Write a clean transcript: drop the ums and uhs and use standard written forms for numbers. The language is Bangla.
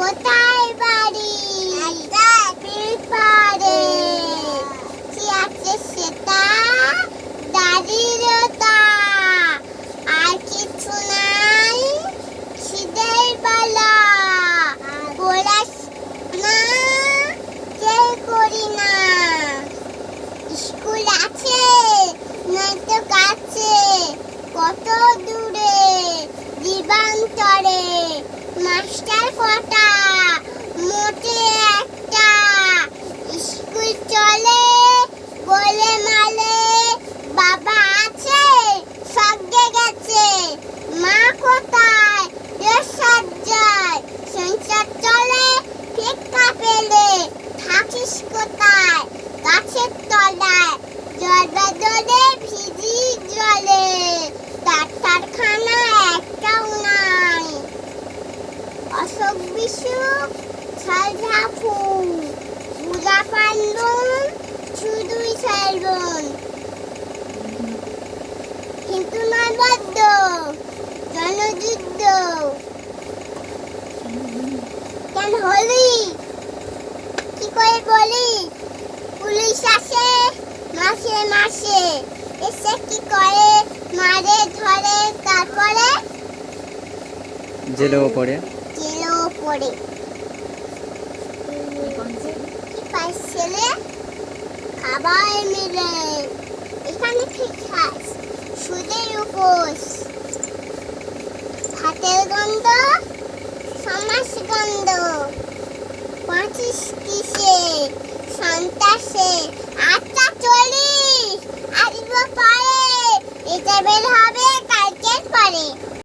কোথায় বাড়ি পেপারে কি আছে সেটা দারিদ্রতা আর কিছু নাই খিদের বেলা পড়াশোনা কেউ করি না স্কুল আছে নয়তো কাছে কত দূরে দিবান্তরে মাস্টার কটা মোটে একটা স্কুল চলে বলে মালে বাবা আছে স্বর্গে গেছে মা কোথায় দেশ যায় সংসার চলে ভিক্ষা পেলে থাকিস কোথায় গাছের তলায় জল বদলে ভিজি জলে ডাক্তারখানা একটাও নাই অসুখ বিসুখ ঝালঝাফু পূজা পার্বণ শুধুই সাইবন কিন্তু নয় বদ্ধ জনযুদ্ধ কেন হলি কি করে বলি পুলিশ আসে মাসে মাসে এসে কি করে মারে ধরে তারপরে জেলেও পড়ে কি পাইছিলে খাবার মিলে এখানে কি খাস সুদের উপোস হাতের গন্ধ সমাস গন্ধ পাঁচিস কিসে সন্তাসে আচ্ছা চলিস আসবো পরে এটা বের হবে কালকের পরে।